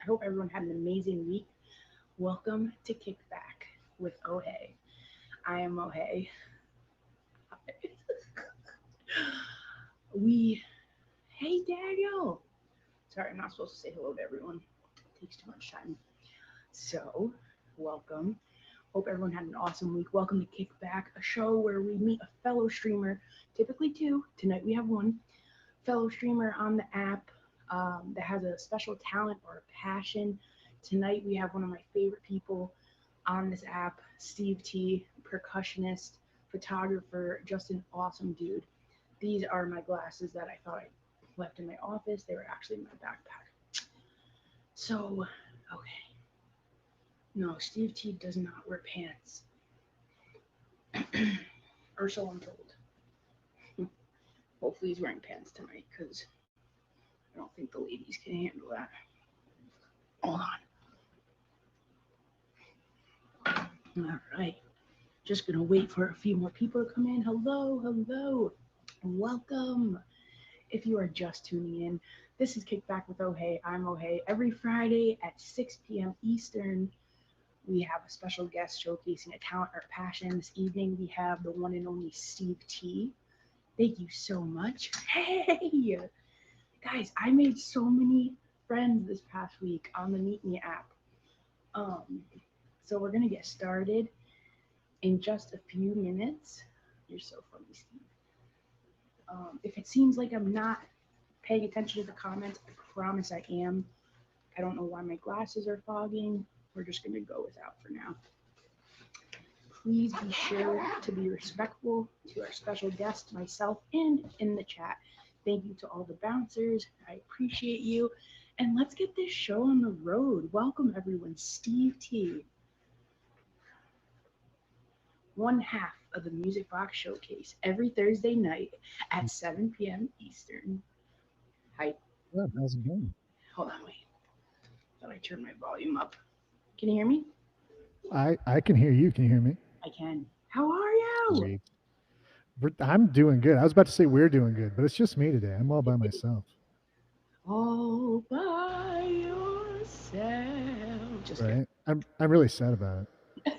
I hope everyone had an amazing week. Welcome to Kickback with Ohe. I am Ohe. We, hey Daniel. Sorry, I'm not supposed to say hello to everyone. It takes too much time. So, welcome. Hope everyone had an awesome week. Welcome to Kickback, a show where we meet a fellow streamer, typically two. Tonight we have one fellow streamer on the app that has a special talent or a passion. Tonight we have one of my favorite people on this app, Steve T, percussionist, photographer, just an awesome dude. These are my glasses that I thought I left in my office. They were actually in my backpack. So, okay. No, Steve T does not wear pants. Or so I'm told. Hopefully he's wearing pants tonight because I don't think the ladies can handle that. Hold on. All right. Just gonna wait for a few more people to come in. Hello, hello, welcome. If you are just tuning in, this is Kickback with Ohe. I'm Ohe. Every Friday at 6 p.m. Eastern, we have a special guest showcasing a talent or passion. This evening, we have the one and only Steve T. Thank you so much. Hey, guys, I made so many friends this past week on the Meet Me app. Um, so we're gonna get started in just a few minutes. You're so funny, Steve. If it seems like I'm not paying attention to the comments, I promise I am. I don't know why my glasses are fogging. We're just gonna go without for now. Please be sure to be respectful to our special guest, myself, and in the chat. Thank you to all the bouncers. I appreciate you. And let's get this show on the road. Welcome, everyone. Steve T, one half of the Music Box Showcase every Thursday night at 7 p.m. Eastern. Hi. Good. How's it going? Hold on, wait. Thought I turned my volume up. Can you hear me? I can hear you. Can you hear me? I can. How are you? Sweet. I'm doing good. I was about to say we're doing good, but it's just me today. I'm all by myself. All by yourself. Just kidding. Right? I'm really sad about it,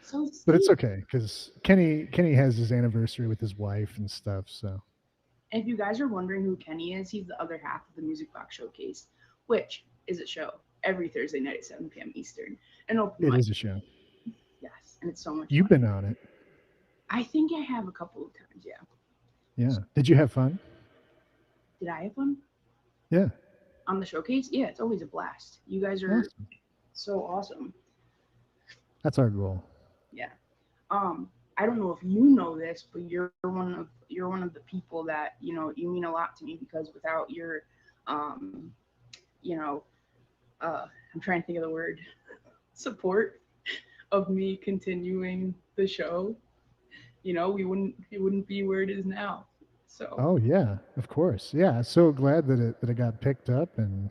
So but it's Steve, okay because Kenny has his anniversary with his wife and stuff. So if you guys are wondering who Kenny is, he's the other half of the Music Box Showcase, which is a show every Thursday night at 7 p.m. Eastern. An open it mic. is a show. Yes, and it's so much You've fun. been on it, I think I have a couple of times, yeah. yeah? Did you have fun? Did I have one Yeah, on the showcase? Yeah, it's always a blast. You guys are awesome. so awesome. That's our goal. Yeah. I don't know if you know this, but you're one of the people that you mean a lot to me because without your, um, you know, I'm trying to think of the word support of me continuing the show. We wouldn't it wouldn't be where it is now. So Oh yeah, of course. Yeah, so glad that it got picked up and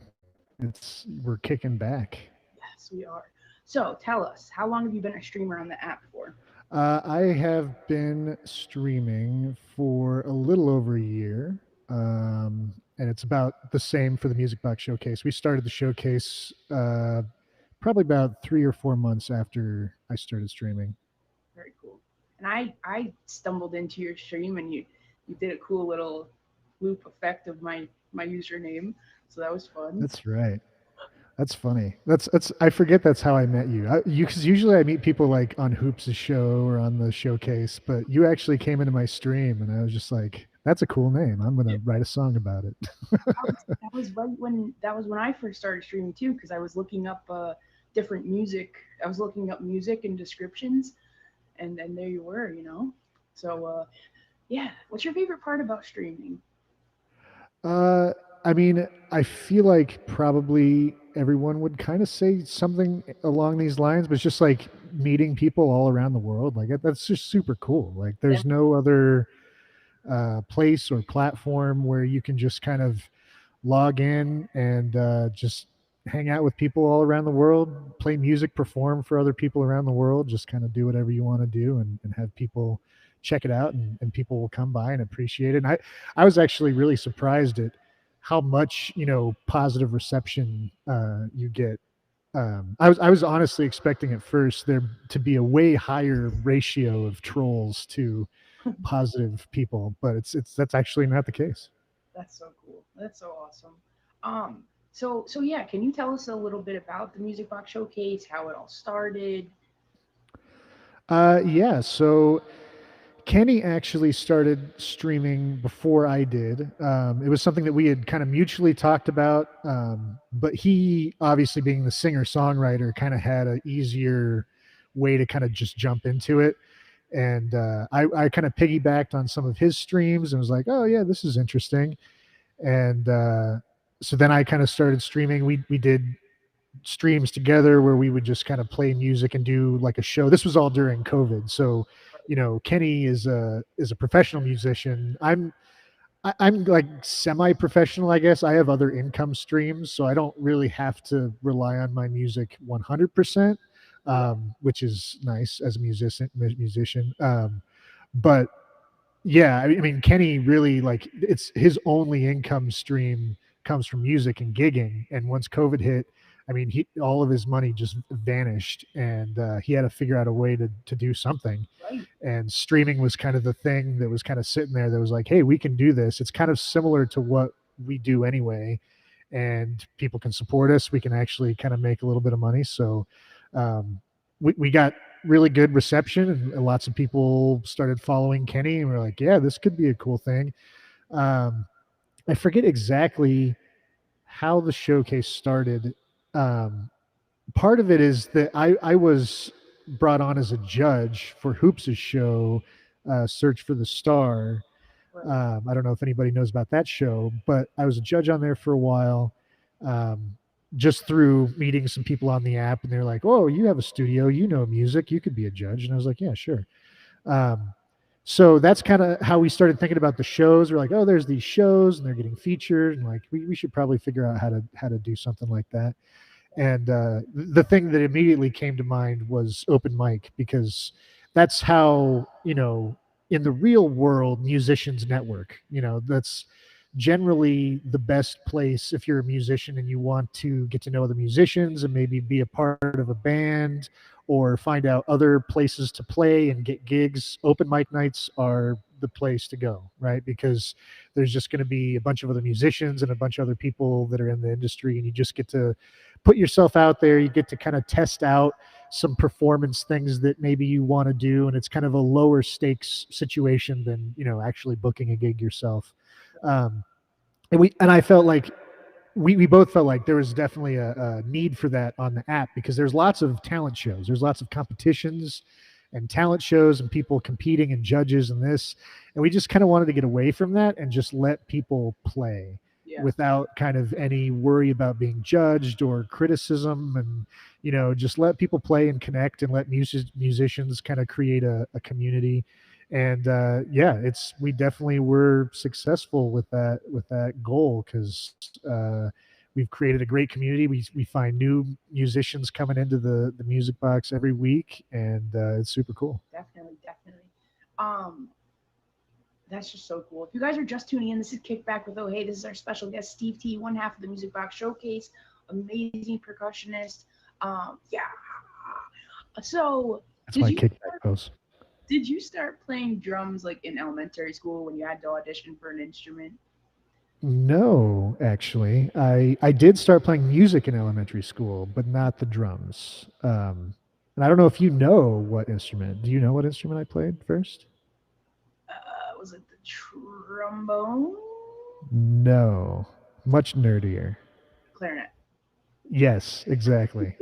we're kicking back. yes, we are. So tell us, how long have you been a streamer on the app for? I have been streaming for a little over a year, and it's about the same for the Music Box Showcase. We started the showcase probably about 3 or 4 months after I started streaming. Very cool. And I stumbled into your stream and you did a cool little loop effect of my username, so that was fun. That's right. That's funny. That's. I forget that's how I met you. Because usually I meet people like on Hoops' show or on the showcase, but you actually came into my stream, and I was just like, "That's a cool name. I'm gonna Yeah, write a song about it." that was when I first started streaming too, because I was looking up different music. I was looking up music and descriptions, and there you were. So yeah, what's your favorite part about streaming? Uh, I mean, I feel like probably everyone would kind of say something along these lines, but it's just like meeting people all around the world. Like that's just super cool. Like Yeah, there's no other place or platform where you can just kind of log in and just hang out with people all around the world, play music, perform for other people around the world, just kind of do whatever you want to do and have people check it out and people will come by and appreciate it. And I was actually really surprised at how much positive reception you get. I was honestly expecting at first there to be a way higher ratio of trolls to positive people, but it's that's actually not the case. That's so cool. That's so awesome. So yeah, can you tell us a little bit about the Music Box Showcase, how it all started? Yeah, so Kenny actually started streaming before I did. It was something that we had kind of mutually talked about, but he, obviously being the singer songwriter, kind of had an easier way to kind of just jump into it. And I kind of piggybacked on some of his streams and was like, oh yeah, this is interesting. And so then I kind of started streaming. We did streams together where we would just kind of play music and do like a show. This was all during COVID, so Kenny is a professional musician. I'm like semi-professional, I guess. I have other income streams, so I don't really have to rely on my music 100%, which is nice as a musician. But yeah, I mean, Kenny really, like, it's his only income stream comes from music and gigging. And once COVID hit, I mean, he all of his money just vanished, and he had to figure out a way to do something. Right. And streaming was kind of the thing that was kind of sitting there that was like, hey, we can do this. It's kind of similar to what we do anyway, and people can support us. We can actually kind of make a little bit of money. So we got really good reception, and lots of people started following Kenny, and we're like, yeah, this could be a cool thing. I forget exactly how the showcase started. Um, Part of it is that I was brought on as a judge for Hoops' show, Search for the Star. Right. I don't know if anybody knows about that show, but I was a judge on there for a while, um, just through meeting some people on the app, and they're like, "Oh, you have a studio, you know music, you could be a judge." And I was like, "Yeah, sure." Um, so that's kind of how we started thinking about the shows. We're like, "Oh, there's these shows, and they're getting featured, and like we should probably figure out how to do something like that." And the thing that immediately came to mind was open mic, because that's how, in the real world, musicians network. That's generally the best place if you're a musician and you want to get to know other musicians and maybe be a part of a band or find out other places to play and get gigs. Open mic nights are the place to go, right? Because there's just going to be a bunch of other musicians and a bunch of other people that are in the industry, and you just get to put yourself out there. You get to kind of test out some performance things that maybe you want to do, and it's kind of a lower stakes situation than actually booking a gig yourself. And I felt like we both felt like there was definitely a need for that on the app, because there's lots of talent shows, there's lots of competitions and talent shows and people competing and judges and this, and we just kind of wanted to get away from that and just let people play. Yeah. Without kind of any worry about being judged or criticism, and just let people play and connect, and let musicians kind of create a community. And yeah, we definitely were successful with that goal, because we've created a great community. We find new musicians coming into the music box every week, and it's super cool. Definitely, definitely. Um, that's just so cool. If you guys are just tuning in, this is Kickback with Oh Hey. This is our special guest, Steve T, one half of the Music Box Showcase, amazing percussionist. Yeah. So That's my kickback pose. did you start playing drums like in elementary school when you had to audition for an instrument? No, actually, I did start playing music in elementary school, but not the drums. And I don't know if you know what instrument. Do you know what instrument I played first? Was it the trombone? No, much nerdier. Clarinet. Yes, exactly.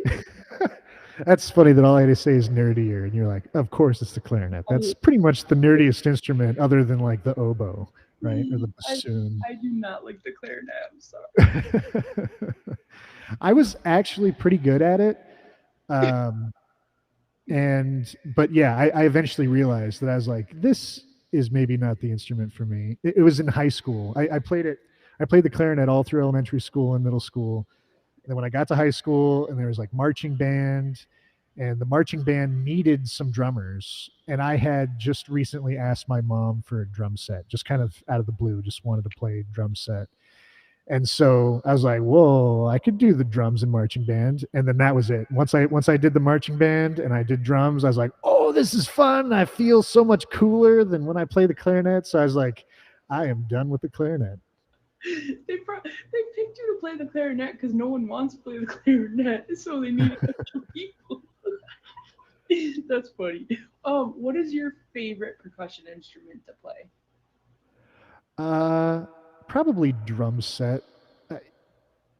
That's funny that all I had to say is nerdier, and you're like, of course it's the clarinet. That's pretty much the nerdiest instrument other than like the oboe, right? Or the bassoon. I do not like the clarinet. I'm sorry. I was actually pretty good at it. But yeah, I eventually realized that I was like, this is maybe not the instrument for me. It was in high school. I played it. I played the clarinet all through elementary school and middle school. And then when I got to high school, and there was like marching band, and the marching band needed some drummers, and I had just recently asked my mom for a drum set, just kind of out of the blue, just wanted to play drum set. And so I was like, whoa, I could do the drums and marching band. And then that was it. Once I did the marching band and I did drums, I was like, oh, this is fun. I feel so much cooler than when I play the clarinet. So I was like, I am done with the clarinet. They picked you to play the clarinet because no one wants to play the clarinet, so they need extra people. That's funny. What is your favorite percussion instrument to play? Probably drum set. Uh,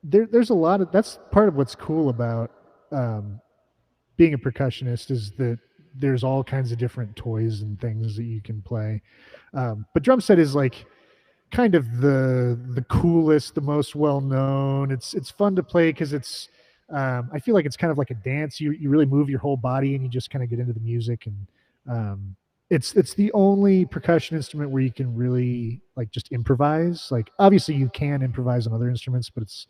there's a lot of that's part of what's cool about um, being a percussionist is that there's all kinds of different toys and things that you can play. But drum set is like kind of the coolest, the most well known. It's fun to play because it's I feel like it's kind of like a dance. You really move your whole body and you just kind of get into the music and um, it's the only percussion instrument where you can really like just improvise. Like obviously you can improvise on other instruments, but it's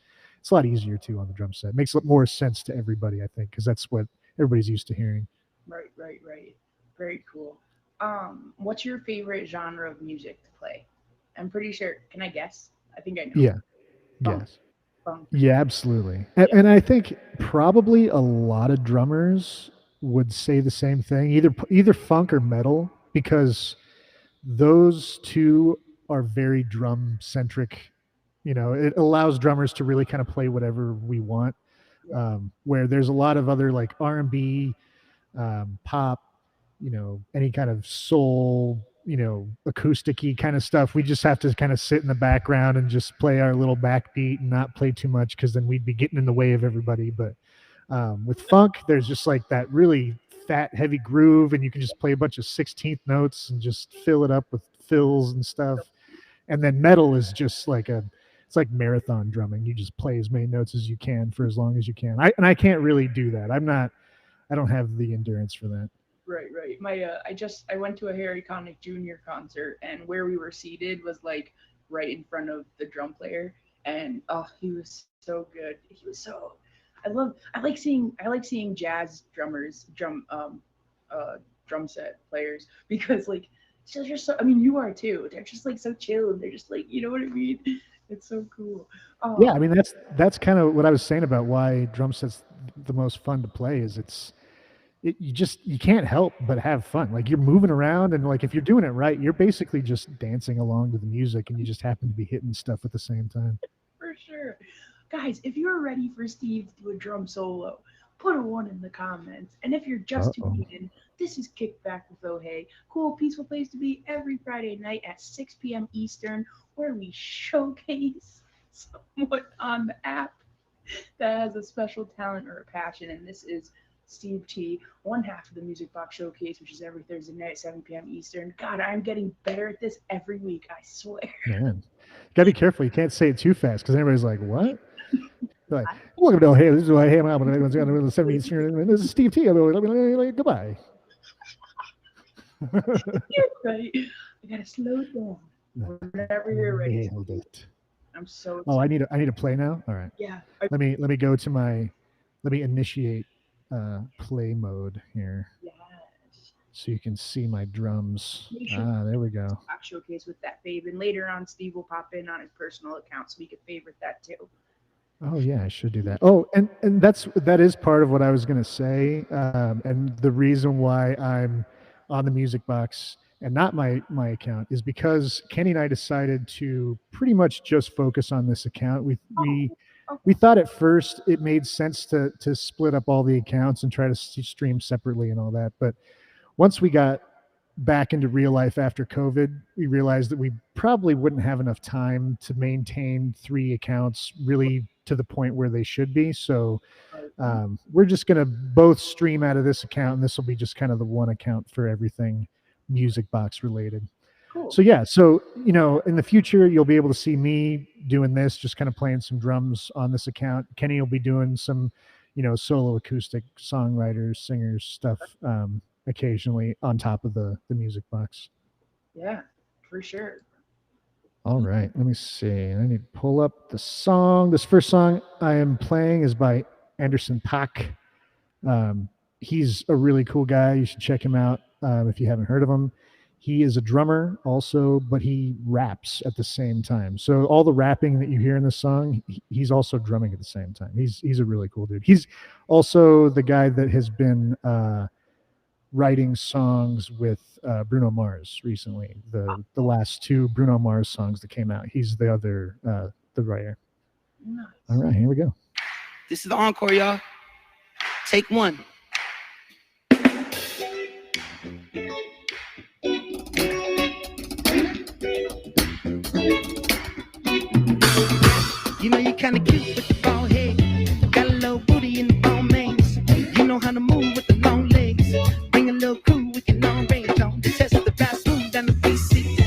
a lot easier too on the drum set. It makes more sense to everybody, I think, because that's what everybody's used to hearing. Right, right, right. Very cool. What's your favorite genre of music to play? I'm pretty sure. Can I guess? I think I know. Yeah. Funk, Yes. funk. Yeah, absolutely. And, Yeah. and I think probably a lot of drummers would say the same thing, either funk or metal, because those two are very drum centric. You know, it allows drummers to really kind of play whatever we want. Yeah. Where there's a lot of other like R&B, pop, any kind of soul, acousticy kind of stuff. We just have to kind of sit in the background and just play our little backbeat and not play too much because then we'd be getting in the way of everybody. But with funk, there's just like that really fat, heavy groove, and you can just play a bunch of 16th notes and just fill it up with fills and stuff. And then metal is just like it's like marathon drumming. You just play as many notes as you can for as long as you can. I can't really do that. I don't have the endurance for that. Right, right. I went to a Harry Connick Jr. concert, and where we were seated was like right in front of the drum player, and oh, he was so good. He was so. I like seeing jazz drummers, drum set players because like they're just so. I mean, you are too. They're just like so chill, and they're just like you know what I mean. It's so cool. Yeah, I Um, mean that's kind of what I was saying about why drum sets the most fun to play is you can't help but have fun. Like you're moving around and like if you're doing it right, you're basically just dancing along to the music and you just happen to be hitting stuff at the same time. for sure. Guys, if you're ready for Steve to do a drum solo, put a one in the comments. And if you're just Uh-oh. tuning in, this is Kickback with Ohei. Cool, peaceful place to be every Friday night at 6 p.m. Eastern, where we showcase someone on the app that has a special talent or a passion. And this is Steve T, one half of the Music Box Showcase, which is every Thursday night at 7 p.m. Eastern. God, I'm getting better at this every week, I swear. Man. Gotta be careful. You can't say it too fast because everybody's like, what? They're like, welcome to Hey, this is why I am out. Everyone's got the 70s here. And this is Steve T. Goodbye. You're right. I gotta slow it down. Whenever you're ready. Nailed it. I'm so Oh, excited. I need to play now. All right. Yeah. Let me go to let me initiate play mode here Yes. so you can see my drums. Make sure There we go. Box Showcase with that babe. And later on, Steve will pop in on his personal account so we can favorite that too. Oh yeah, I should do that. Oh, and that is part of what I was gonna say, and the reason why I'm on the Music Box and not my account is because Kenny and I decided to pretty much just focus on this account. Oh, okay. We thought at first it made sense to split up all the accounts and try to stream separately and all that, but once we got back into real life after COVID, we realized that we probably wouldn't have enough time to maintain three accounts really to the point where they should be. So we're just going to both stream out of this account, and this will be just kind of the one account for everything Music Box related. Cool. So yeah, so in the future you'll be able to see me doing this, just kind of playing some drums on this account. Kenny will be doing some, solo acoustic songwriters, singers stuff occasionally on top of the Music Box. Yeah, for sure. All right, let me see. I need to pull up the song. This first song I am playing is by Anderson .Paak. He's a really cool guy. You should check him out if you haven't heard of him. He is a drummer also, but he raps at the same time. So all the rapping that you hear in the song, he's also drumming at the same time. He's a really cool dude. He's also the guy that has been writing songs with Bruno Mars recently. The last two Bruno Mars songs that came out, he's the other the writer. Nice. All right, here we go. This is the encore, y'all. Take one. You know you're kinda cute with the bald head. Got a little booty in the ball mains. You know how to move with the long legs. Bring a little crew with your long range on. Test the bass smooth down the BC.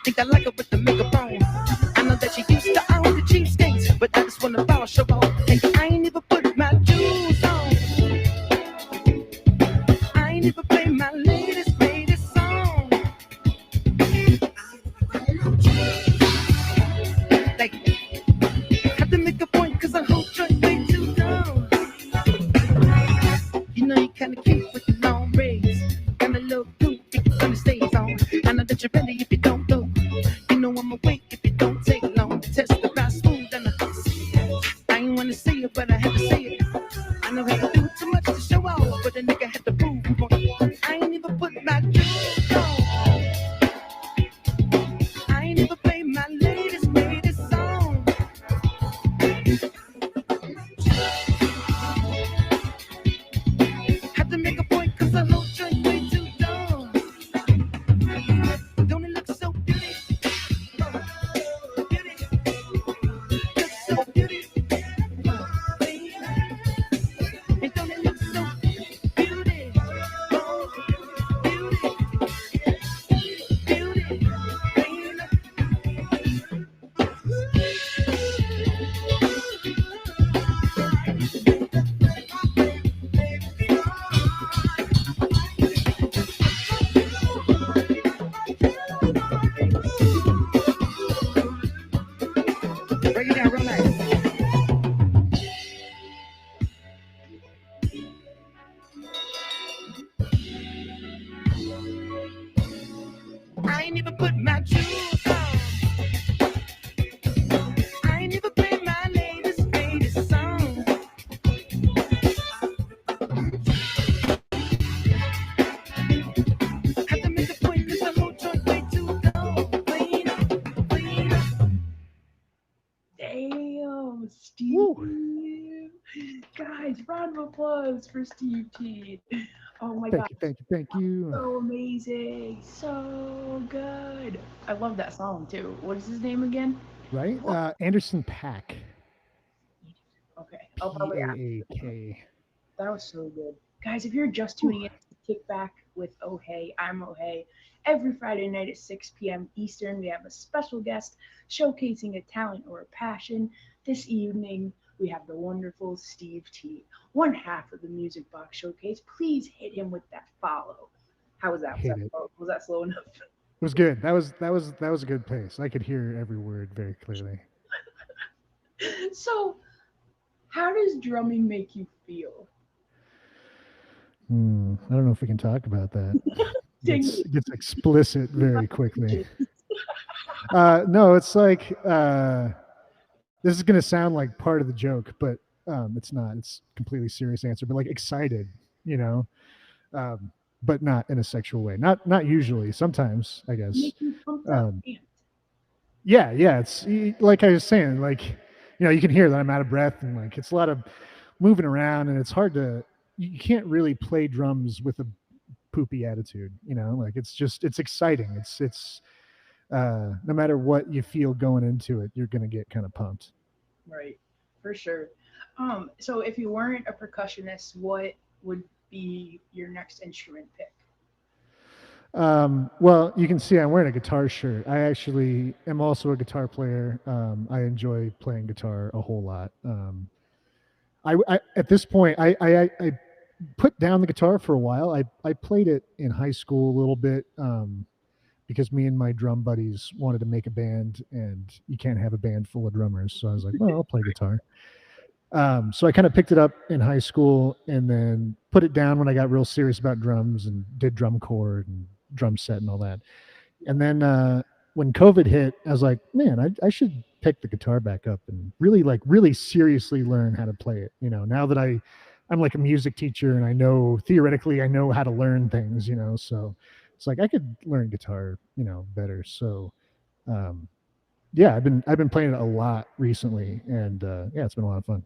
Think I like it with the makeup on. I know that you used to own the cheapskates, but I just wanna bow show off. And I ain't even put my jewels on. I ain't even play my latest song. Like, have to make a point cause I hold joint way too dumb. You know you kinda cute with the long braids. Got a little goop if you gonna stay on. I know that you're ready if you don't go. You know I'm awake if you don't take long. Test the ride smooth and I ain't wanna say it, but I had to say it. I know how to do too much to show off, but a nigga had to prove. I ain't even put my jewels on. I ain't even play my latest song. Had to make a point cause the whole joint way too dumb. Don't it look so beauty? Beauty. Look so beauty. And don't it look so beauty? Oh, beauty. Beauty. Break it down real nice. I ain't even put my jewels on. I ain't even play my latest song. Have to make a point cause the whole joint way too dumb. Clean up. Damn, Steve. Guys, round of applause for Steve T. Oh my god. Thank you. So amazing. So good. I love that song too. What is his name again? Right? Anderson .Paak. Okay. I'll probably ask. P-A-A-K. That was so good. Guys, if you're just tuning in to Kick Back with Oh Hey, I'm Oh Hey. Every Friday night at 6 p.m. Eastern, we have a special guest showcasing a talent or a passion. This evening, we have the wonderful Steve T, one half of the Music Box Showcase. Please hit him with that follow. How was that? Was that slow enough? It was good. That was a good pace. I could hear every word very clearly. So, how does drumming make you feel? I don't know if we can talk about that. Dang It gets explicit very quickly. No, it's like this is gonna sound like part of the joke, but it's not. It's a completely serious answer. But like excited, you know, but not in a sexual way. Not usually. Sometimes, I guess. Make you pumped up. Yeah. It's like I was saying, like, you know, you can hear that I'm out of breath and like it's a lot of moving around and it's hard to. You can't really play drums with a poopy attitude, you know. Like it's exciting. It's no matter what you feel going into it, you're gonna get kind of pumped. Right, for sure. So if you weren't a percussionist, what would be your next instrument pick? Well, you can see I'm wearing a guitar shirt. I actually am also a guitar player. I enjoy playing guitar a whole lot. I at this point, I put down the guitar for a while. I played it in high school a little bit because me and my drum buddies wanted to make a band, and you can't have a band full of drummers. So I was like, well, I'll play guitar. So I kind of picked it up in high school and then put it down when I got real serious about drums and did drum corps and drum set and all that. And then when COVID hit, I was like, man, I should pick the guitar back up and really seriously learn how to play it. Now that I'm like a music teacher and I know theoretically I know how to learn things. So it's like I could learn guitar, better. So um, yeah, I've been playing it a lot recently, and yeah, it's been a lot of fun.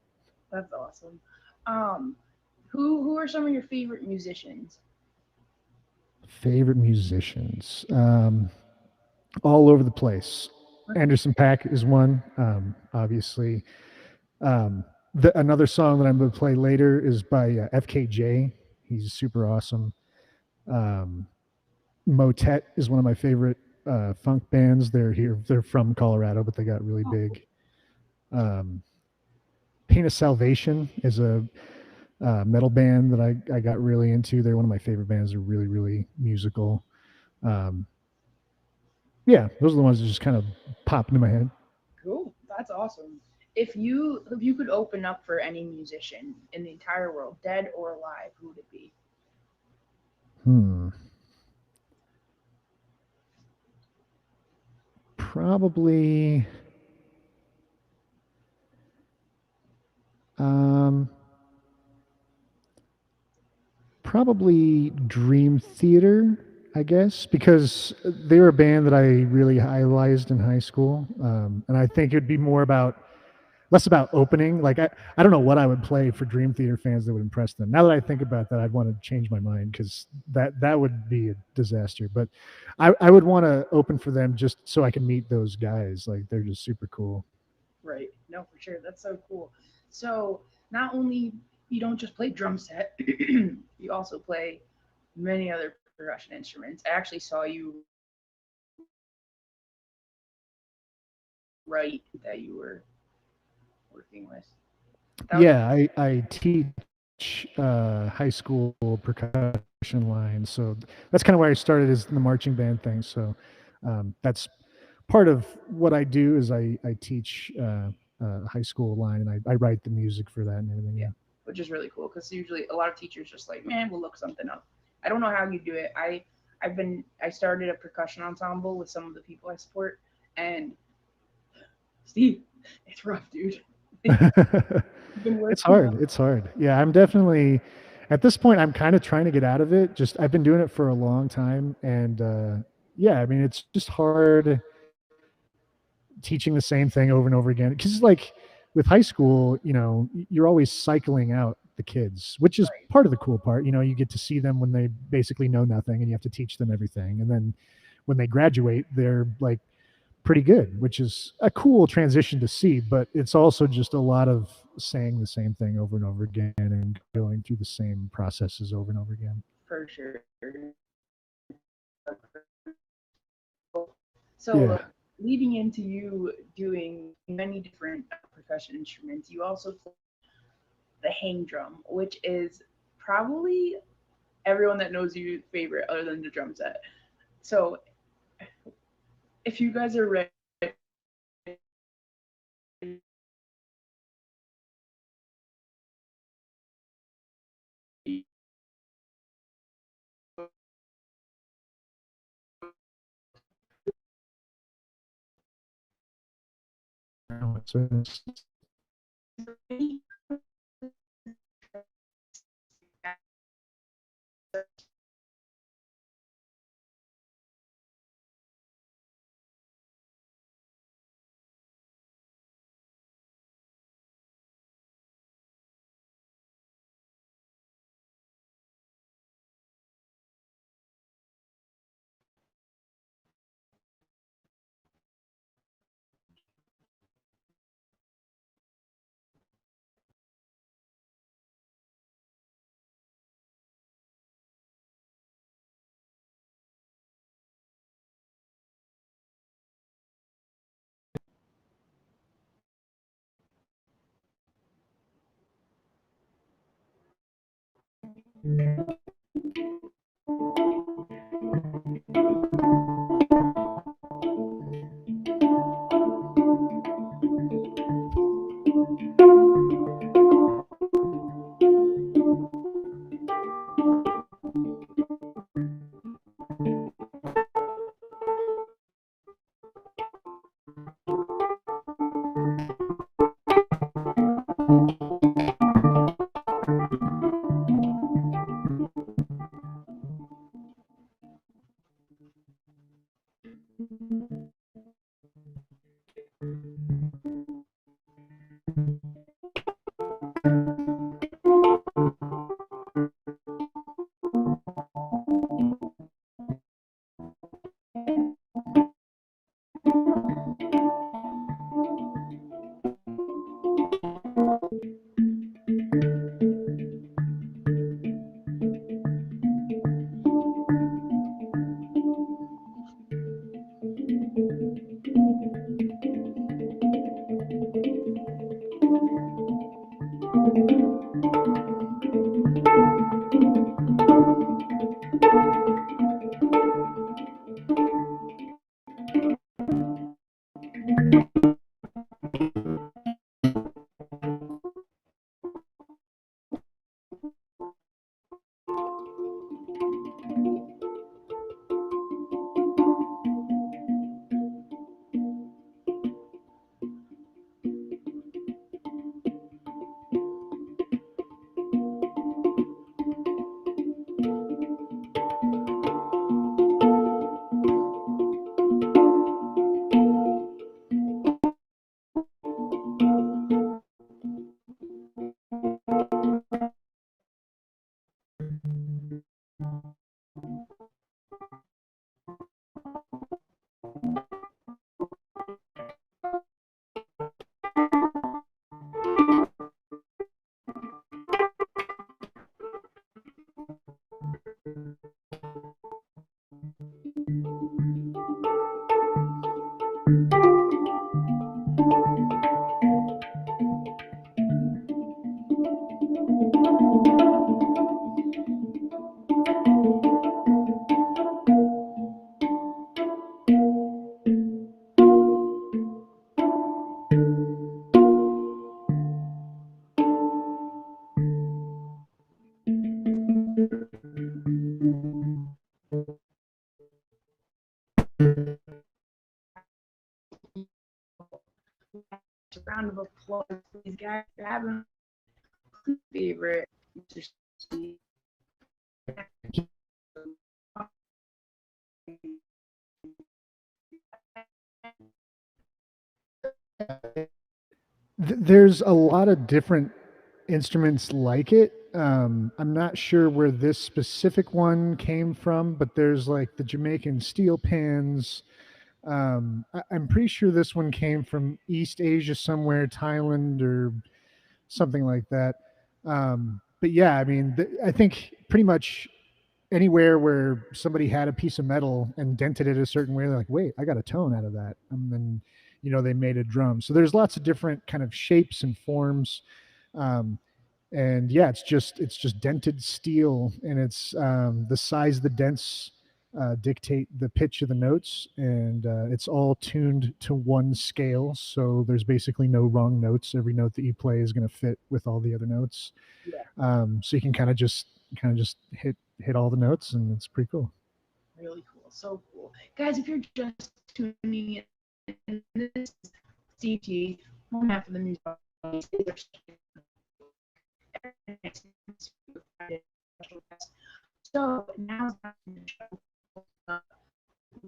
That's awesome. Um, who are some of your favorite musicians? Favorite musicians, all over the place. Anderson Paak is one, obviously. Another song that I'm going to play later is by FKJ. He's super awesome. Um, Motet is one of my favorite funk bands. They're here. They're from Colorado, but they got really big. Um, Pain of Salvation is a metal band that I got really into. They're one of my favorite bands. They're really musical. Um, yeah, those are the ones that just kind of pop into my head. Cool. That's awesome. If you could open up for any musician in the entire world, dead or alive, who would it be? Hmm. Probably. Um, Probably Dream Theater, I guess, because they were a band that I really idolized in high school, and I think it'd be less about opening. Like I don't know what I would play for Dream Theater fans that would impress them. Now that I think about that, I'd want to change my mind because that would be a disaster. But I would want to open for them just so I can meet those guys. Like they're just super cool. Right. No, for sure. That's so cool. So not only you don't just play drum set, you also play many other percussion instruments. I actually saw you write that you were working with. That was Yeah, I teach high school percussion line, so that's kind of where I started is the marching band thing. So that's part of what I do is I teach high school line and I write the music for that and everything. Yeah. which is really cool because usually a lot of teachers just like, man, we'll look something up. I don't know how you do it. I started a percussion ensemble with some of the people I support, and Steve, it's rough, dude. It's hard. It's hard. Yeah, I'm definitely at this point I'm kind of trying to get out of it. Just I've been doing it for a long time and yeah, I mean it's just hard teaching the same thing over and over again because like with high school, you're always cycling out the kids, which is part of the cool part. You get to see them when they basically know nothing and you have to teach them everything. And then when they graduate, they're like pretty good, which is a cool transition to see, but it's also just a lot of saying the same thing over and over again and going through the same processes over and over again. For sure. So Yeah. leading into you doing many different percussion instruments, you also play the hang drum, which is probably everyone that knows you favorite other than the drum set. So if you guys are ready, So Round of applause, please, guys. You're having my favorite Mr. Steve. There's a lot of different instruments like it. I'm not sure where this specific one came from, but there's like the Jamaican steel pans. I'm pretty sure this one came from East Asia somewhere, Thailand or something like that. But yeah, I mean, I think pretty much anywhere where somebody had a piece of metal and dented it a certain way, they're like, wait, I got a tone out of that. And then, they made a drum. So there's lots of different kind of shapes and forms. Um, and yeah, it's just dented steel, and it's the size of the dents dictate the pitch of the notes, and it's all tuned to one scale. So there's basically no wrong notes. Every note that you play is going to fit with all the other notes. Yeah. So you can kind of just hit all the notes, and it's pretty cool. Really cool. So cool. Guys, if you're just tuning in, this is Steve G, one half of the music. So now it's time to show.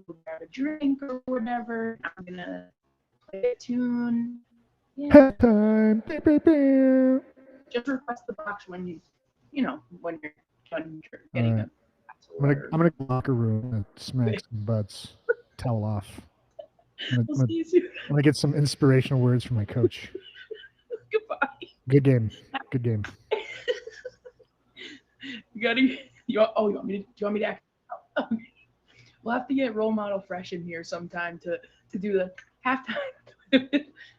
We'll grab a drink or whatever. I'm gonna play a tune. Yeah. Hat time. Beep, beep, beep. Just request the box when when you're done getting Alright. I'm gonna go locker room and smack some butts. Towel off. I'm We'll gonna, see you soon. I'm gonna get some inspirational words from my coach. Goodbye. Good game. Good game. You want me to act? Okay. We'll have to get role model fresh in here sometime to do the halftime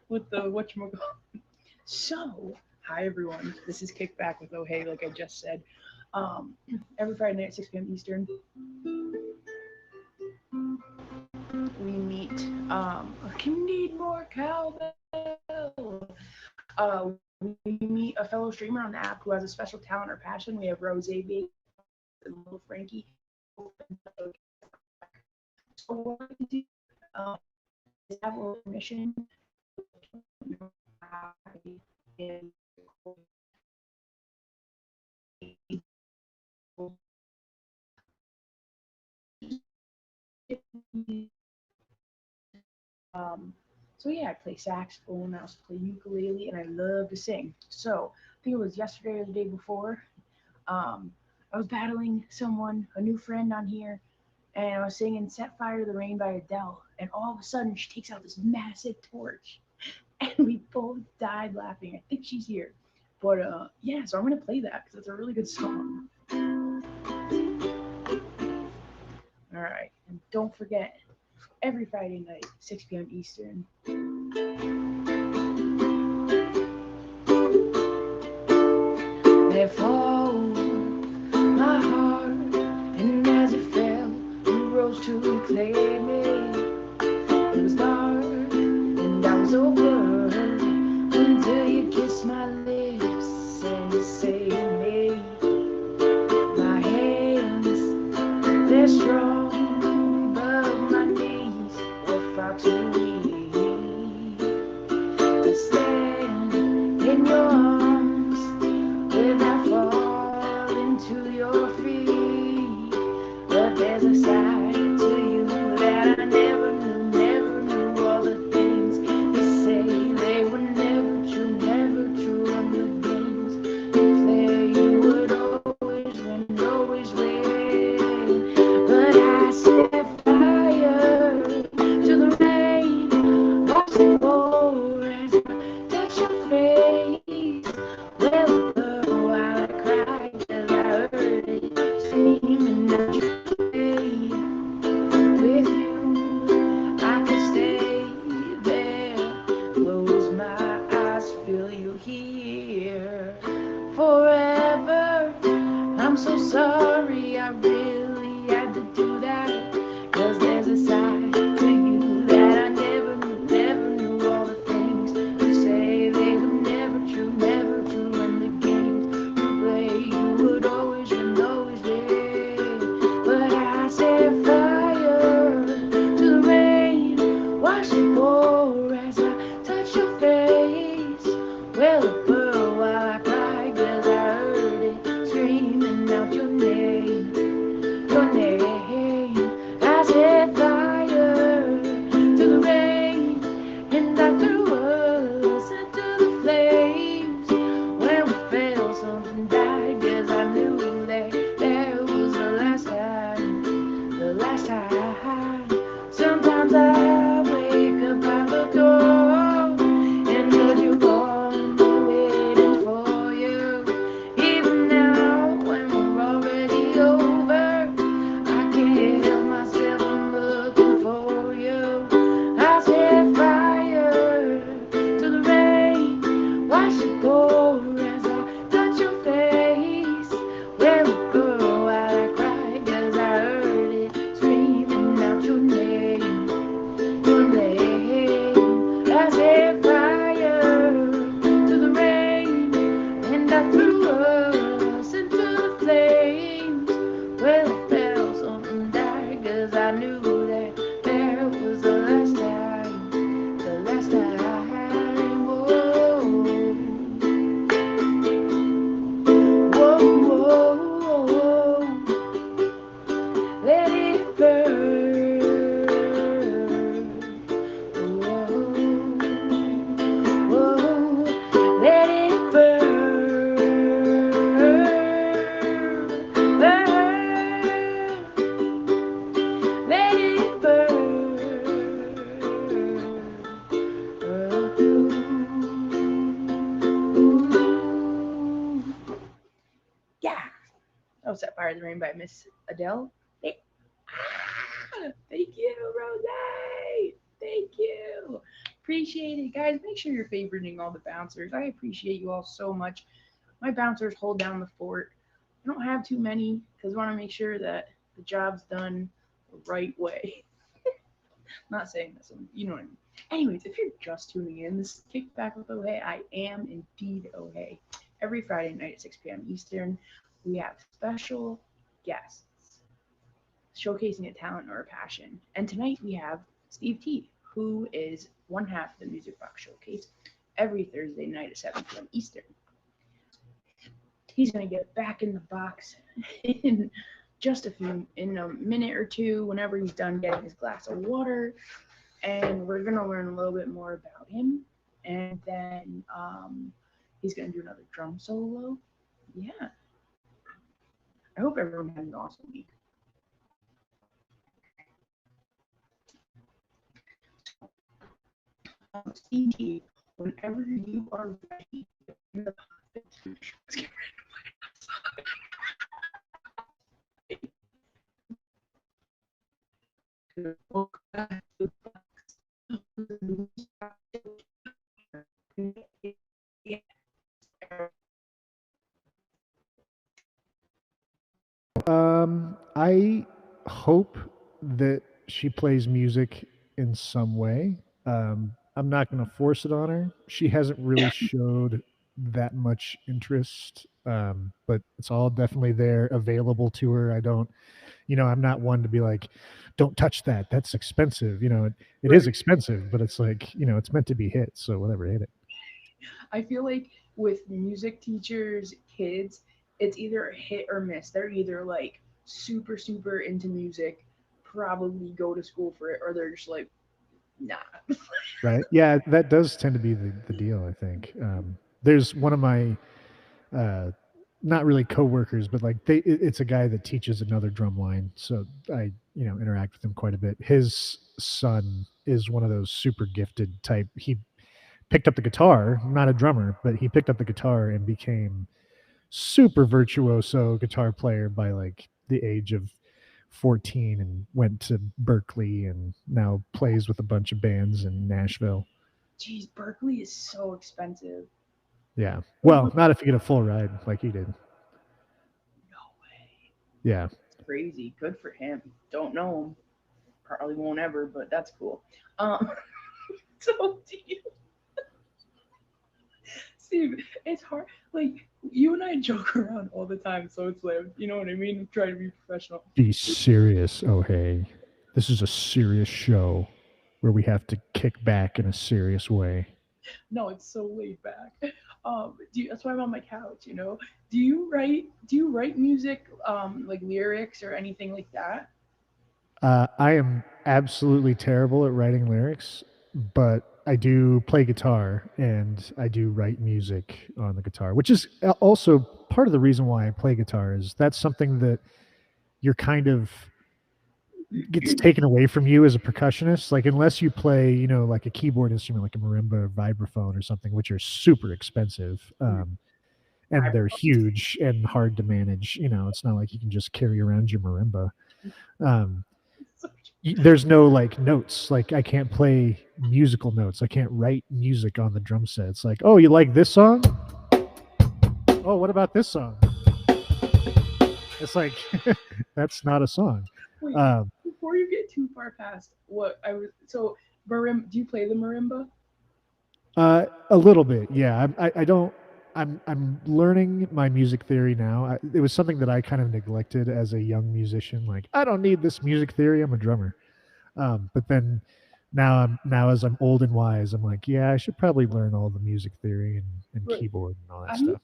with the whatchamacallit. So, hi everyone. This is Kickback with Oh Hey, like I just said. Every Friday night at 6 p.m. Eastern, we meet. Can need more cowbell. We meet a fellow streamer on the app who has a special talent or passion. We have Rose Baby and Little Frankie. So what I do is have a little mission and So yeah, I play saxophone, I also play ukulele, and I love to sing. So I think it was yesterday or the day before. Um, I was battling someone, a new friend on here, and I was singing "Set Fire to the Rain" by Adele, and all of a sudden she takes out this massive torch, and we both died laughing. I think she's here, but yeah, so I'm gonna play that because it's a really good song. All right, and don't forget, every Friday night, 6 p.m. Eastern. There falls my heart, and as it fell, you rose to reclaim me. It was dark, and I was over until you kissed my lips and you saved me. My hands, they're strong, but my knees were far too weak to stand in your arms without falling to your feet. But there's a side to you that I never knew all the things you say they were never true, and the games you play, you would always win. But I set fire to the rain, watch it pour as I touch your face. Well, girl, while I cried 'cause I heard it screaming out your way. With you, I could stay there, close my eyes, feel you here forever. I'm so sorry I really had to do that, 'cause there's a side to you that I never knew all the things you say they were never true, and the games you play, you would always win. But I set fire to the rain, watch it pour as I touch your face. Well, it burned while I cried 'cause I heard it screaming out your name. I set fire to the rain, and I threw us into the flames. When we fell, something died, 'cause I knew that there was the last time. Sometimes I wake up by the door and heard you calling me, waiting for you. Even now, when we're already over, I can't help myself from looking for you. I set fire to the rain, watch it pour as I touch your face. Well, girl, while I cried 'cause I heard it screaming out your name. I set fire to the rain, and I threw us into the flames. Well, it fell, something died, 'cause I knew that there was the last time. Whoa, let it burn. Whoa, let it burn. Let it burn. Yeah, that was Set Fire to the Rain by Miss Adele. Thank you, Rose. Thank you. Appreciate it, guys. Make sure you're favoriting all the bouncers. I appreciate you all so much. My bouncers hold down the fort. I don't have too many because I want to make sure that the job's done the right way. Not saying this, you know what I mean. Anyways, if you're just tuning in, this is Kickback with Ohei. I am indeed Ohei. Every Friday night at 6 p.m. Eastern, we have special guests showcasing a talent or a passion. And tonight we have Steve T, who is one half of the Music Box Showcase every Thursday night at 7 p.m. Eastern. He's going to get back in the box in a minute or two, whenever he's done getting his glass of water. and we're gonna learn a little bit more about him, and then he's gonna do another drum solo. Yeah, I hope everyone had an awesome week. CG, whenever you are ready, let's get I hope that she plays music in some way. I'm not going to force it on her. She hasn't really showed that much interest, but it's all definitely there, available to her. I don't, I'm not one to be like, don't touch that. That's expensive. It is expensive, but it's like, it's meant to be hit. So whatever, hit it. I feel like with music teachers, kids, it's either a hit or miss. They're either like super, super into music, probably go to school for it, or they're just like, nah. Right. Yeah, that does tend to be the deal, I think. There's one of my, uh, not really coworkers, but like it's a guy that teaches another drum line. So I, interact with him quite a bit. His son is one of those super gifted type. He picked up the guitar, not a drummer, but he picked up the guitar and became super virtuoso guitar player by like the age of 14, and went to Berkeley and now plays with a bunch of bands in Nashville. Jeez, Berkeley is so expensive. Yeah. Well, not if you get a full ride like he did. No way. Yeah. It's crazy. Good for him. Don't know him. Probably won't ever, but that's cool. So do you, Steve, it's hard. Like, you and I joke around all the time, so it's like, you know what I mean? I'm trying to be professional. Be serious, oh hey. This is a serious show where we have to kick back in a serious way. No, it's so laid back. That's why I'm on my couch, you know. Do you write music, like lyrics or anything like that? I am absolutely terrible at writing lyrics, but I do play guitar and I do write music on the guitar, which is also part of the reason why I play guitar. Is that's something that you're kind of gets taken away from you as a percussionist. Like unless you play, like a keyboard instrument, like a marimba or vibraphone or something, which are super expensive. And they're huge and hard to manage. It's not like you can just carry around your marimba. Um, there's no like notes. Like I can't play musical notes. I can't write music on the drum set. It's like, oh, you like this song? Oh, what about this song? It's like that's not a song. Wait, before you get too far past what I was, so marimba. Do you play the marimba? A little bit, yeah. I don't. I'm learning my music theory now. It was something that I kind of neglected as a young musician. Like I don't need this music theory. I'm a drummer. But then now as I'm old and wise, I'm like, yeah, I should probably learn all the music theory and Right. keyboard and all that I stuff.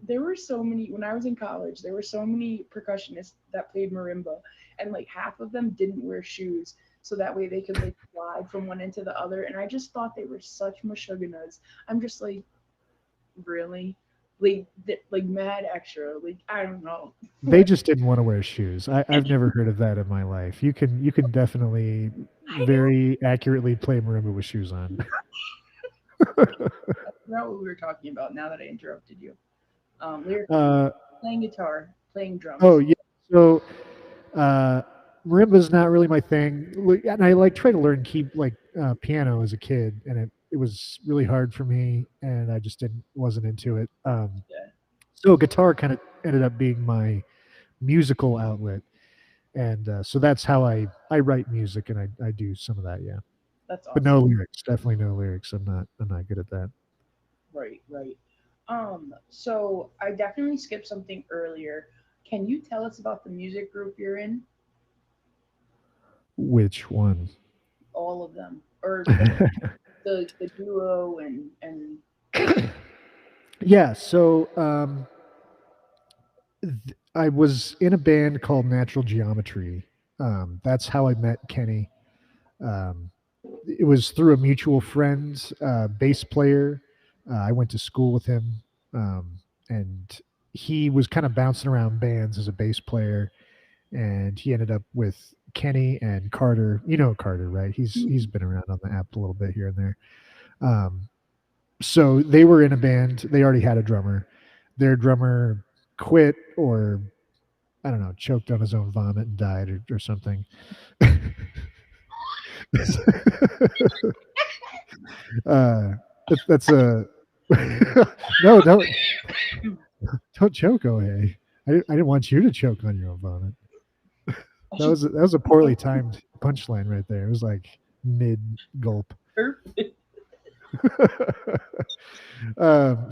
There were so many when I was in college. There were so many percussionists that played marimba, and like half of them didn't wear shoes, so that way they could like slide from one end to the other. And I just thought they were such mashuganas. I'm just like, really, like like mad extra. Like I don't know. They just didn't want to wear shoes. I've never heard of that in my life. You can definitely I know. very accurately play marimba with shoes on. That's not what we were talking about. Now that I interrupted you, lyric, uh, playing guitar, playing drums. oh yeah. So uh, marimba's not really my thing. And I like try to learn piano as a kid, and it was really hard for me, and I just wasn't into it. Yeah, So guitar kind of ended up being my musical outlet, and so that's how I write music, and I do some of that, yeah. that's But awesome. no lyrics, definitely no lyrics. I'm not good at that. Right, right. So I definitely skipped something earlier. Can you tell us about the music group you're in? Which one? All of them, or the duo and Yeah, so I was in a band called Natural Geometry. That's how I met Kenny. Um, it was through a mutual friend, bass player. I went to school with him, and he was kind of bouncing around bands as a bass player, and he ended up with Kenny and Carter. You know Carter, right? He's been around on the app a little bit here and there. Um, so they were in a band. They already had a drummer. Their drummer quit, or I don't know, choked on his own vomit and died, or something. That's a no, don't choke, Ohe. I didn't want you to choke on your own vomit. That was a poorly timed punchline right there. It was like mid gulp.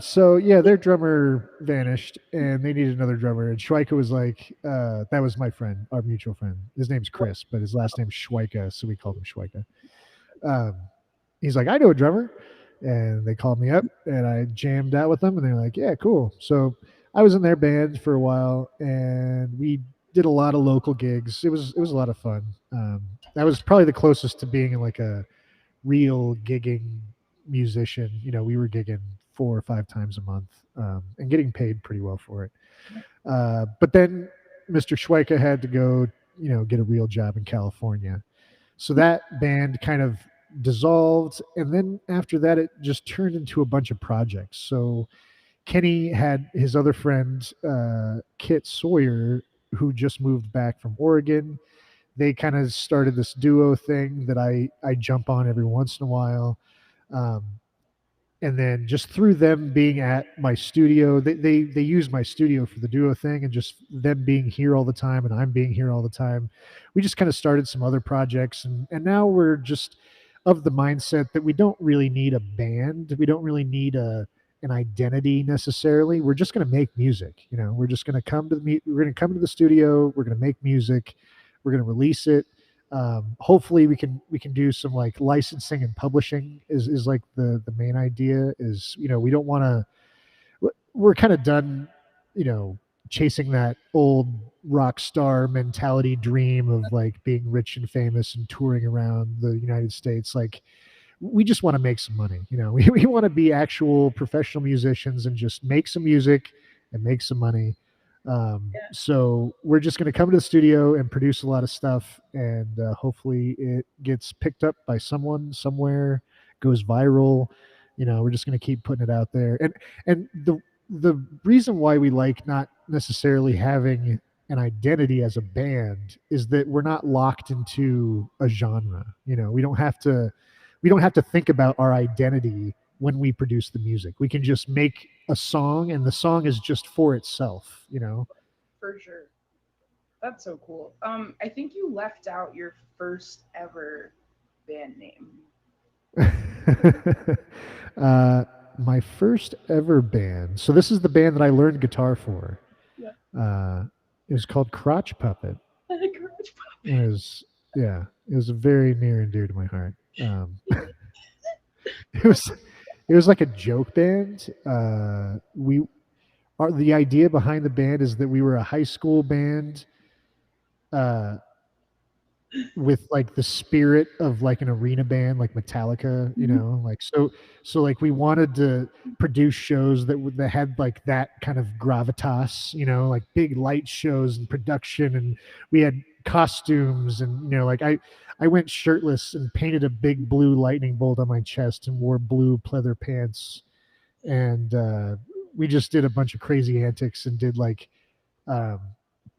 So yeah, their drummer vanished, and they needed another drummer. And Schweika was like, that was my friend, our mutual friend. His name's Chris, but his last name's Schweika, so we called him Schweika. He's like, I know a drummer, and they called me up, and I jammed out with them, and they're like, yeah, cool. So I was in their band for a while, and we did a lot of local gigs. It was a lot of fun. That was probably the closest to being in like a real gigging musician. You know, we were gigging 4 or 5 times a month, and getting paid pretty well for it. But then Mr. Schweika had to go, get a real job in California. So that band kind of dissolved. And then after that, it just turned into a bunch of projects. So Kenny had his other friend, Kit Sawyer, who just moved back from Oregon. They kind of started this duo thing that I jump on every once in a while. And then just through them being at my studio, they use my studio for the duo thing, and just them being here all the time and I'm being here all the time, we just kind of started some other projects. And now we're just of the mindset that we don't really need a band. We don't really need an identity necessarily. We're just going to make music. We're just going to come to we're going to come to the studio. We're going to make music. We're going to release it. Hopefully we can do some like licensing and publishing is like the main idea is, we don't want to, we're kind of done, chasing that old rock star mentality dream of like being rich and famous and touring around the United States. Like, we just want to make some money. We want to be actual professional musicians and just make some music and make some money. So we're just going to come to the studio and produce a lot of stuff, and hopefully it gets picked up by someone somewhere, goes viral. We're just going to keep putting it out there. And the reason why we like not necessarily having an identity as a band is that we're not locked into a genre. We don't have to think about our identity when we produce the music. We can just make a song, and the song is just for itself. For sure. That's so cool. I think you left out your first ever band name. My first ever band. So this is the band that I learned guitar for. Yeah. It was called Crotch Puppet. Crotch Puppet. It was very near and dear to my heart. It was like a joke band. The idea behind the band is that we were a high school band, with like the spirit of like an arena band, like Metallica, like so like we wanted to produce shows that had like that kind of gravitas, like big light shows and production, and we had costumes, and like I went shirtless and painted a big blue lightning bolt on my chest and wore blue pleather pants, and we just did a bunch of crazy antics and did like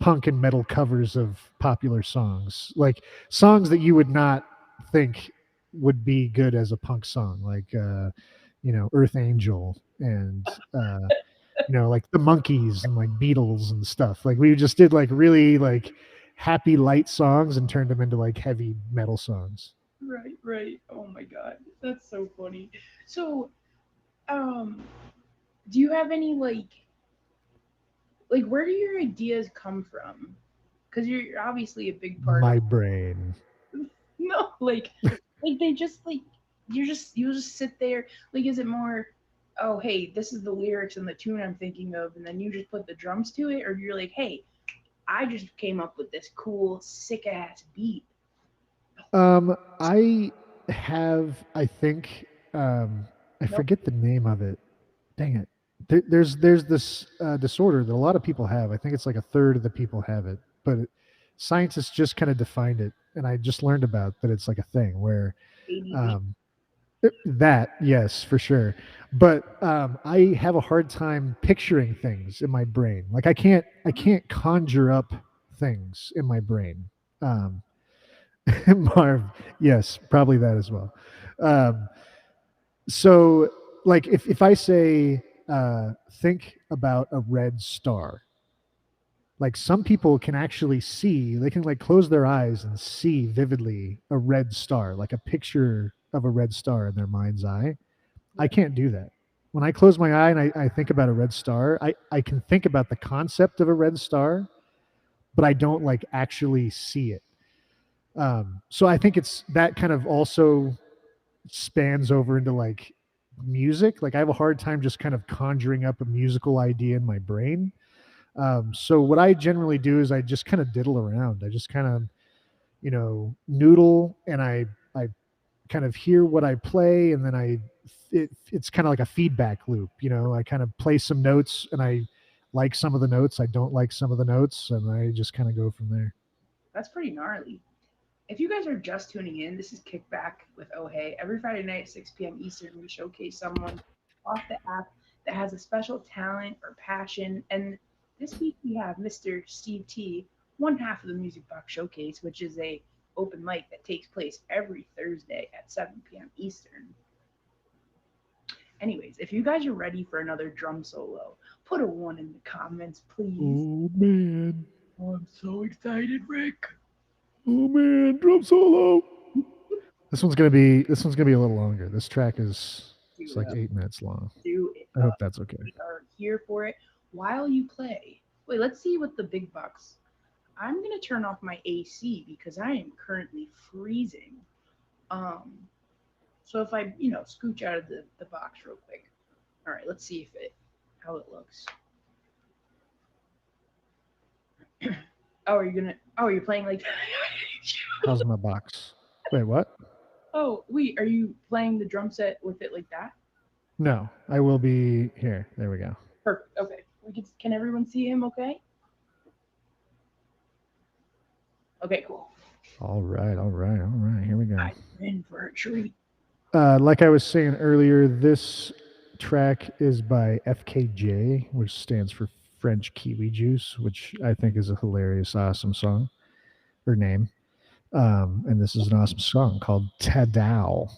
punk and metal covers of popular songs, like songs that you would not think would be good as a punk song, like Earth Angel and like the Monkees and like Beatles and stuff. Like we just did like really like happy light songs and turned them into like heavy metal songs. Right. Oh my god, that's so funny. So do you have any like where do your ideas come from? Because you're obviously a big part my of brain. No, like they just like you just sit there. Like, is it more, oh hey, this is the lyrics and the tune I'm thinking of, and then you just put the drums to it, or you're like, hey, I just came up with this cool sick ass beat? I have, I think, I Nope. forget the name of it. Dang it. There's this disorder that a lot of people have. I think it's like a third of the people have it, but scientists just kind of defined it, and I just learned about that it's like a thing where ADD. um, that, yes, for sure. But I have a hard time picturing things in my brain. Like I can't conjure up things in my brain. Um, Marv, yes, probably that as well. Um, so like if I say think about a red star, like some people can actually see, they can like close their eyes and see vividly a red star, like a picture of a red star in their mind's eye. I Yeah. can't do that. When I close my eye and I think about a red star, I can think about the concept of a red star, but I don't like actually see it. So I think it's that kind of also spans over into like music. Like I have a hard time just kind of conjuring up a musical idea in my brain. So what I generally do is I just kind of diddle around. I just kind of, noodle, and I kind of hear what I play, and then it's kind of like a feedback loop. I kind of play some notes, and I like some of the notes, I don't like some of the notes, and I just kind of go from there. That's pretty gnarly. If you guys are just tuning in, this is Kickback with Oh Hey. Every Friday night at 6 p.m. Eastern, we showcase someone off the app that has a special talent or passion. And this week we have Mr. Steve T, one half of the Music Box Showcase, which is a open mic that takes place every Thursday at 7 p.m. Eastern. Anyways, if you guys are ready for another drum solo, put a one in the comments, please. Oh man. Oh, I'm so excited, Rick. Oh man, drum solo. This one's gonna be a little longer. This track is it's like 8 minutes long. Do it. I hope that's okay. We are here for it while you play. Wait, let's see what the big bucks. I'm gonna turn off my AC because I am currently freezing. Um, so if I, scooch out of the box real quick. All right, let's see how it looks. Oh, you're playing like How's my box? Wait, what? Oh, wait, are you playing the drum set with it like that? No, I will be here. There we go. Perfect. Okay. Can everyone see him okay? Okay, cool. All right. Here we go. I'm in for a treat. Like I was saying earlier, this track is by FKJ, which stands for French Kiwi Juice, which I think is a hilarious, awesome song or name. And this is an awesome song called Tadao.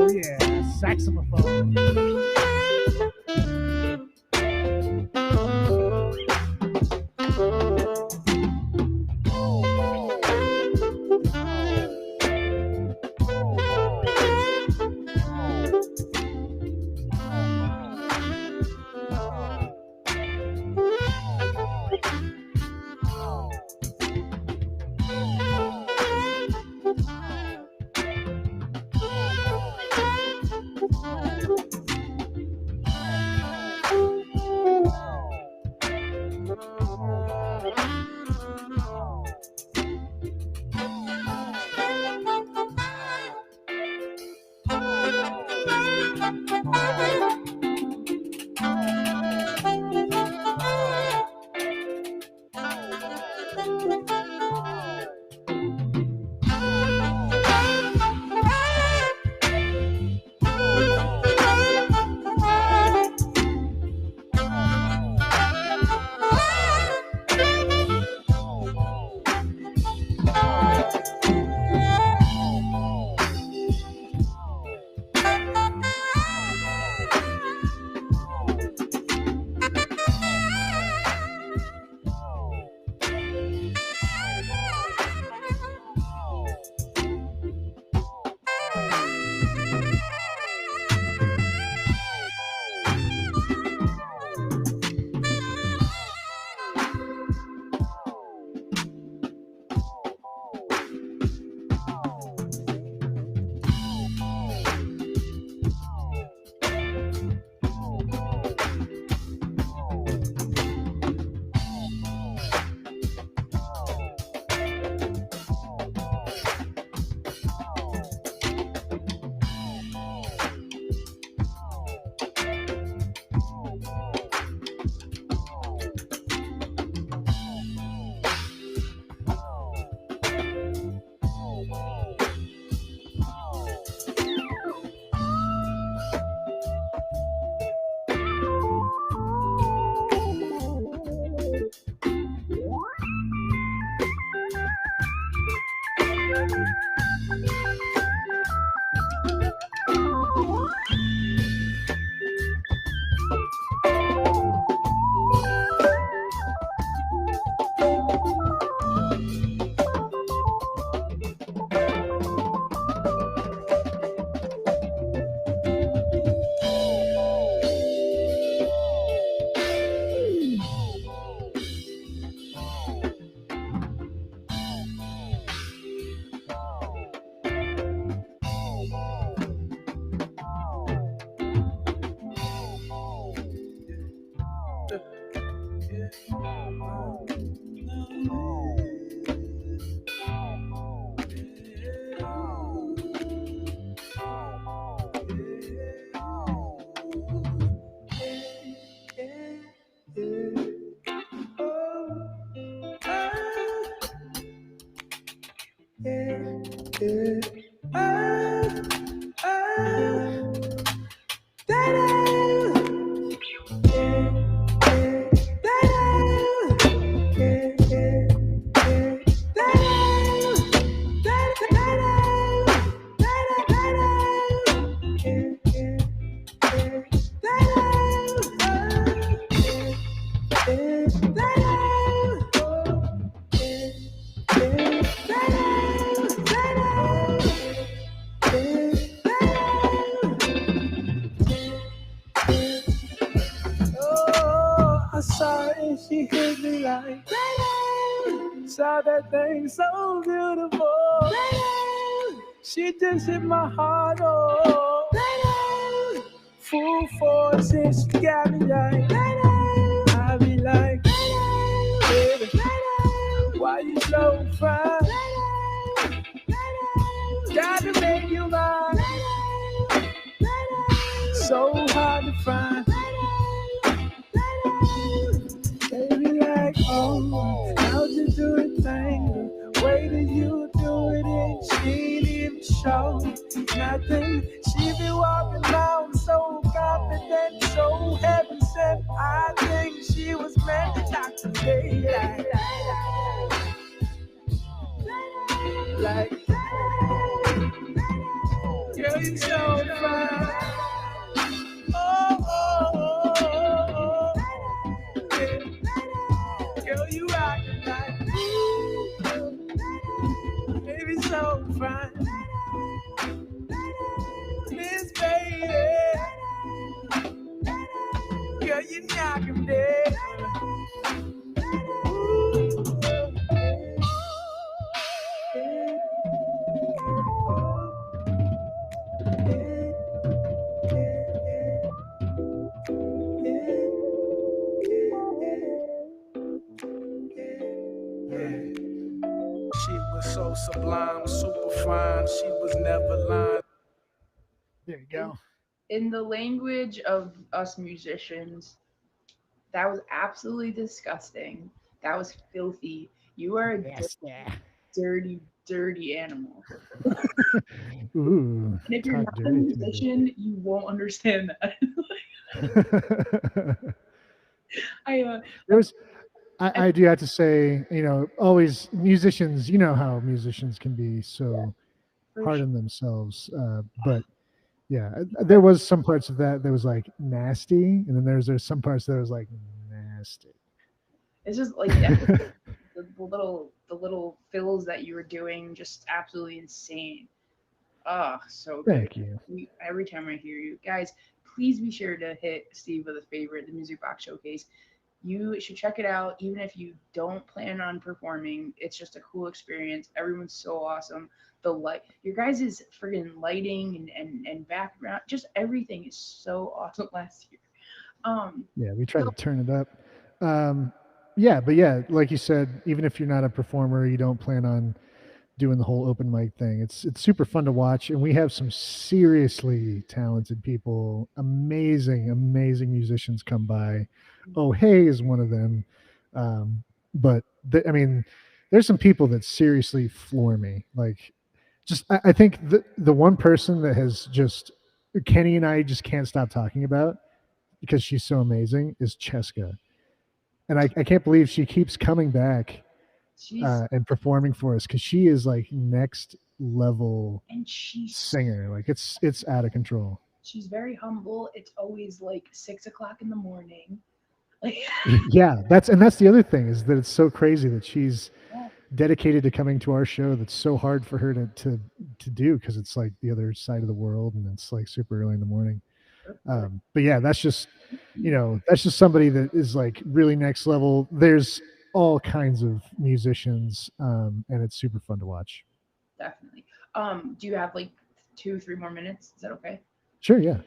Oh yeah, saxophone. Oh, I saw her and she hit me like, saw that thing so beautiful. She just hit my heart, oh. Full force and she got me like, I be like, baby, why you so fine? Gotta make you mine. So hard to find. Baby, like, oh, how'd you do it, thing? The way that you do it, and she ain't even show nothing. She be walking around so confident, so heaven sent. I think she was meant to talk to me. Like, girl, you so fine. Oh, oh, oh, oh, oh. Yeah. Girl, you rockin' like, baby, so fine. Miss Baby, girl, you knock 'em dead. She was so sublime, super fine. She was never lying. There you go. In the language of us musicians, that was absolutely disgusting. That was filthy. You are a dirty, dirty animal. Ooh. And if you're talk not a dirty to me. musician, you won't understand that. I There was, I do have to say, always musicians, you know how musicians can be so for hard sure- on themselves. But yeah, there was some parts of that was like nasty, and then there's some parts that was like nasty. it's just like the little fills that you were doing, just absolutely insane. Ah, so good. Thank you. Every time I hear you guys, please be sure to hit Steve with a favorite, the Music Box Showcase. You should check it out, even if you don't plan on performing. It's just a cool experience. Everyone's so awesome. The light, your guys' friggin' lighting and background, just everything is so awesome last year. Yeah, we try to turn it up. Yeah, but yeah, like you said, even if you're not a performer, you don't plan on doing the whole open mic thing. It's super fun to watch, and we have some seriously talented people, amazing musicians come by. Oh, Hey is one of them. But I mean, there's some people that seriously floor me. Like, just I think the one person that has just Kenny and I just can't stop talking about because she's so amazing is Cheska. And I can't believe she keeps coming back She's and performing for us because she is like next level and she's singer. Like it's out of control. she's very humble. It's always like 6 o'clock in the morning. Like Yeah, that's the other thing is that it's so crazy that she's dedicated to coming to our show. That's so hard for her to do because it's like the other side of the world and it's like super early in the morning. But yeah, that's just somebody that is like really next level. There's all kinds of musicians, and it's super fun to watch. definitely. Do you have like 2-3 more minutes? Is that okay? Sure, yeah.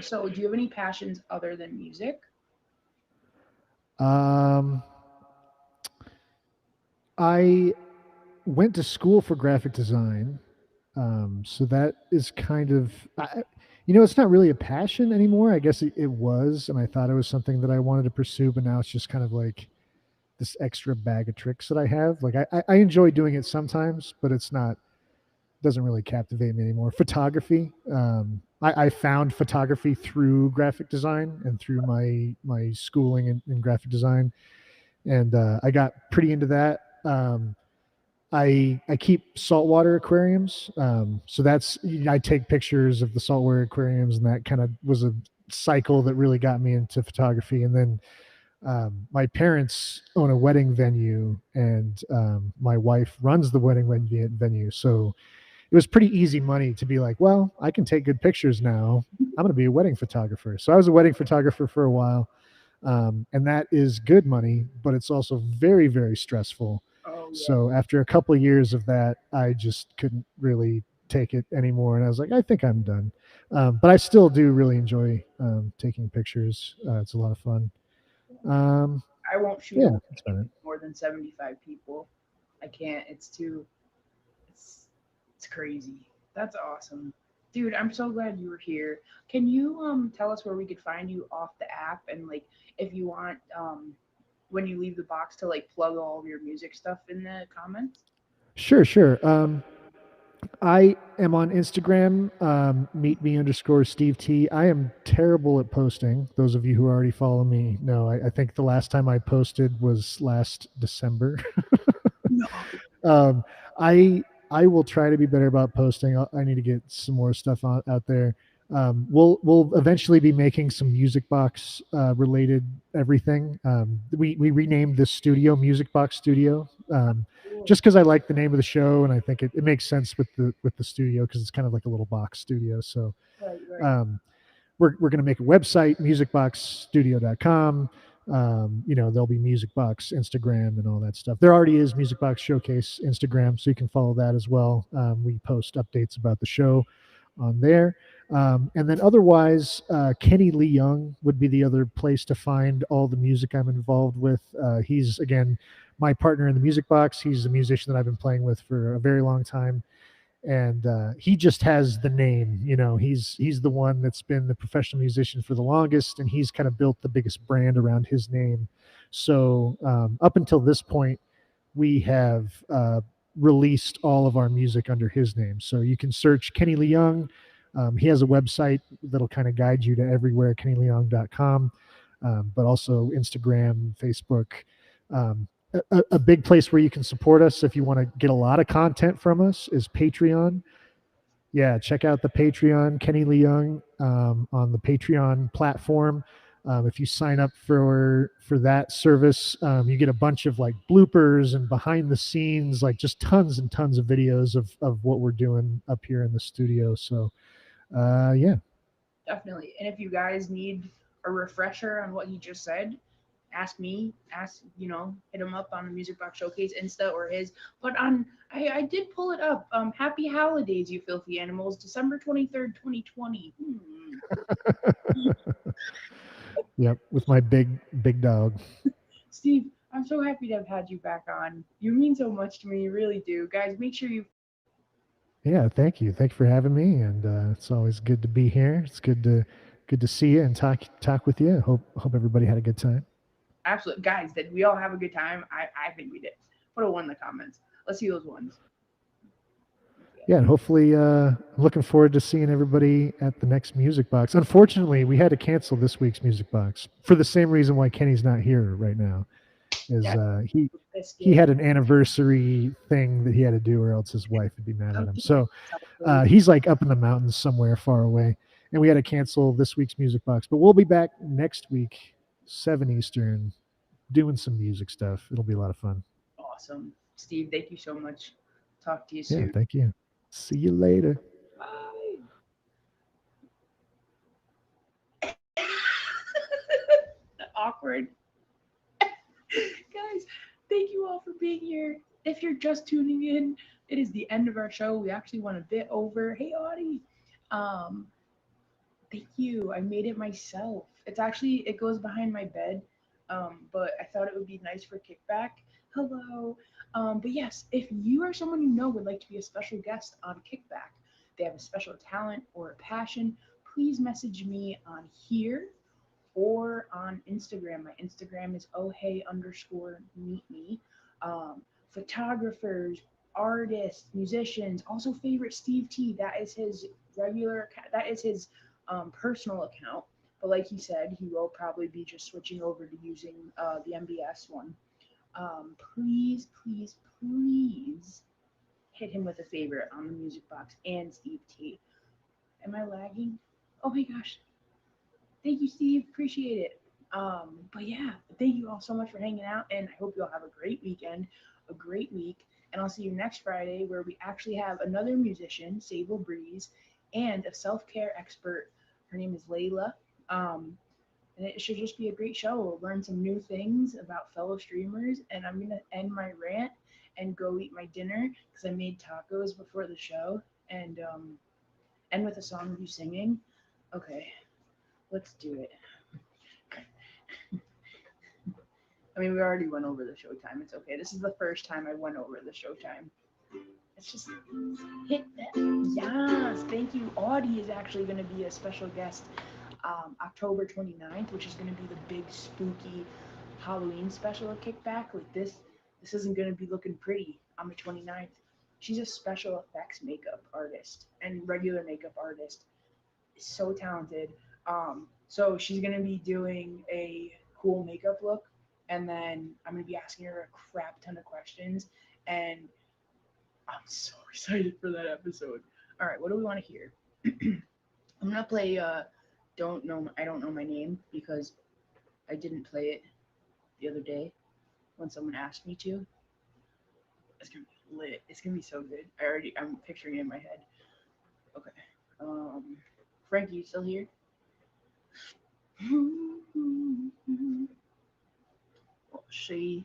So do you have any passions other than music? I went to school for graphic design, so that is kind of, it's not really a passion anymore. I guess it was, and I thought it was something that I wanted to pursue, but now it's just kind of like this extra bag of tricks that I have. Like I enjoy doing it sometimes, but it's not doesn't really captivate me anymore. Photography. I found photography through graphic design and through my schooling in graphic design, and I got pretty into that. I keep saltwater aquariums, so that's I take pictures of the saltwater aquariums, and that kind of was a cycle that really got me into photography. And then my parents own a wedding venue, and my wife runs the wedding venue. So it was pretty easy money to be like, well, I can take good pictures now. I'm going to be a wedding photographer. So I was a wedding photographer for a while, and that is good money, but it's also very, very stressful. Oh yeah. So after a couple of years of that, I just couldn't really take it anymore, and I was like, I think I'm done. But I still do really enjoy taking pictures. It's a lot of fun. Um, I won't shoot yeah, that's about it. more than 75 people. I can't. It's too. It's crazy. That's awesome, dude. I'm so glad you were here. Can you tell us where we could find you off the app, and like if you want when you leave the box to like plug all of your music stuff in the comments? Sure, sure. I am on Instagram, meet me underscore Steve T. I am terrible at posting. Those of you who already follow me know. I think the last time I posted was last December. No. um, I will try to be better about posting. I need to get some more stuff out there. We'll eventually be making some Music Box related everything. We renamed this studio Music Box Studio. Just because I like the name of the show, and I think it makes sense with the studio, because it's kind of like a little box studio. So Right, right. we're going to make a website, musicboxstudio.com. There'll be Music Box Instagram and all that stuff. There already is Music Box Showcase Instagram, so you can follow that as well. We post updates about the show on there. And then otherwise, Kenny Lee Young would be the other place to find all the music I'm involved with. He's, again, my partner in the Music Box. He's a musician that I've been playing with for a very long time. And he just has the name. He's the one that's been the professional musician for the longest, and he's kind of built the biggest brand around his name. So up until this point, we have released all of our music under his name. So you can search Kenny Lee Young. He has a website that'll kind of guide you to everywhere, kennyleeyoung.com, but also Instagram, Facebook. A big place where you can support us if you want to get a lot of content from us is Patreon. Yeah, check out the Patreon, Kenny Lee Young, on the Patreon platform. If you sign up for that service, you get a bunch of like bloopers and behind the scenes, like just tons and tons of videos of what we're doing up here in the studio. So yeah. Definitely. And if you guys need a refresher on what he just said, ask me, hit him up on the Music Box Showcase Insta or his. But I did pull it up. Happy holidays, you filthy animals. December 23rd, 2020. Yep, with my big dog. Steve, I'm so happy to have had you back on. You mean so much to me, you really do. Guys, make sure you. Yeah, thank you. Thank you for having me, and it's always good to be here. It's good to see you and talk with you. Hope everybody had a good time. Absolutely. Guys, did we all have a good time? I think we did. Put a 1 in the comments. Let's see those ones. Yeah, and hopefully, looking forward to seeing everybody at the next Music Box. Unfortunately, we had to cancel this week's Music Box for the same reason why Kenny's not here right now. Is he had an anniversary thing that he had to do, or else his wife would be mad at him. So he's like up in the mountains somewhere far away, and we had to cancel this week's Music Box. But we'll be back next week, 7 Eastern, doing some music stuff. It'll be a lot of fun. Awesome. Steve, thank you so much. Talk to you soon. Yeah, thank you. See you later. Bye. Awkward. Guys, thank you all for being here. If you're just tuning in, it is the end of our show. We actually went a bit over. Hey, Audie. Thank you. I made it myself. It goes behind my bed, but I thought it would be nice for kickback. Hello. But yes, if you or someone you know would like to be a special guest on Kickback, they have a special talent or a passion, please message me on here or on Instagram. My Instagram is ohey_meet me. Photographers, artists, musicians, also favorite Steve T. That is his that is his personal account. But like he said, he will probably be just switching over to using the MBS one. Please, please, please hit him with a favorite on the music box and Steve T. Am I lagging? Oh my gosh. Thank you, Steve. Appreciate it. But yeah, thank you all so much for hanging out, and I hope you all have a great weekend, a great week, and I'll see you next Friday where we actually have another musician, Sable Breeze, and a self-care expert. Her name is Layla. And it should just be a great show. We'll learn some new things about fellow streamers, and I'm gonna end my rant and go eat my dinner because I made tacos before the show, and end with a song of you singing. Okay, let's do it. I mean, we already went over the showtime. It's okay. This is the first time I went over the showtime. Let's just hit that. Yes, thank you. Audie is actually going to be a special guest October 29th, which is going to be the big spooky Halloween special at Kickback. Like this isn't going to be looking pretty on the 29th. She's a special effects makeup artist and regular makeup artist. So talented. So she's going to be doing a cool makeup look, and then I'm going to be asking her a crap ton of questions, and I'm so excited for that episode. All right, what do we want to hear? I'm going to play I don't know my name because I didn't play it the other day when someone asked me to. It's going to be lit. It's going to be so good. I'm picturing it in my head. Okay. Frankie, you still here? She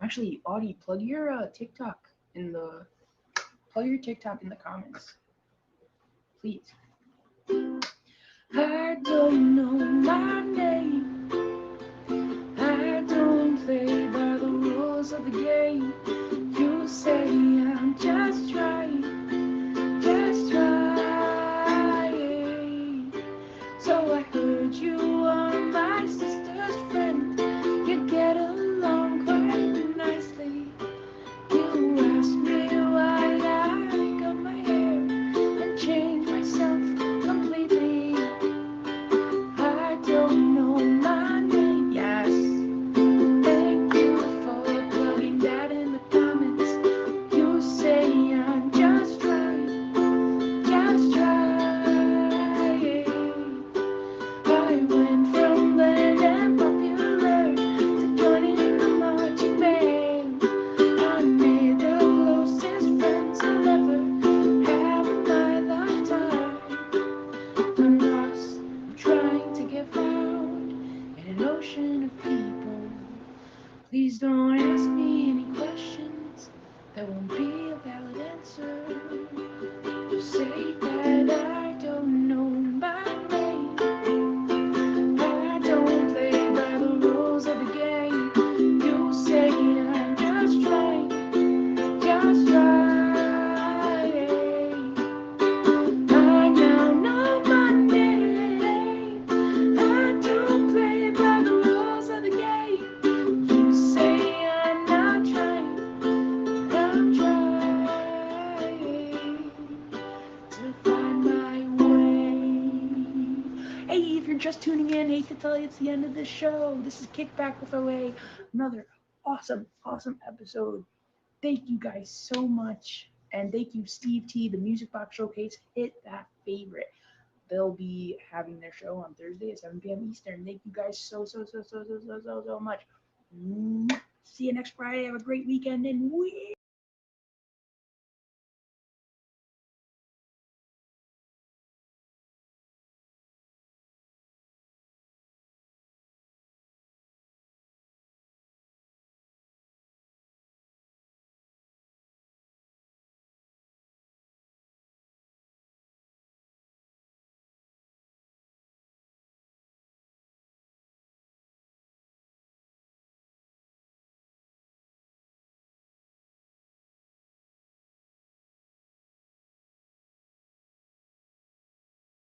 actually, Audie, plug your TikTok in the comments, please. I don't know my name. I don't play by the rules of the game. You say I'm just trying. So I heard you are my sister's friend. You get along quite nicely. You asked me why I cut my hair and changed myself completely. I don't know my name. Yes. Thank you for plugging that in the comments. You say I'm just trying. I went from bland and popular to joining the marching band. I made the closest friends I'll ever have in my lifetime. I'm lost, I'm trying to get found in an ocean of people. Please don't ask me any questions, there won't be a valid answer. You say that I don't know my name. I don't play by the rules of the game. You say I'm just trying. I now know my name. I don't play by the rules of the game. You say I'm not trying. I'm trying to find my way. Hey, if you're just tuning in, hate to tell you it's the end of the show. This is Kickback with OA. Another awesome episode. Thank you guys so much. And thank you, Steve T, the Music Box Showcase. Hit that favorite. They'll be having their show on Thursday at 7 p.m. Eastern. Thank you guys so much. See you next Friday. Have a great weekend, and we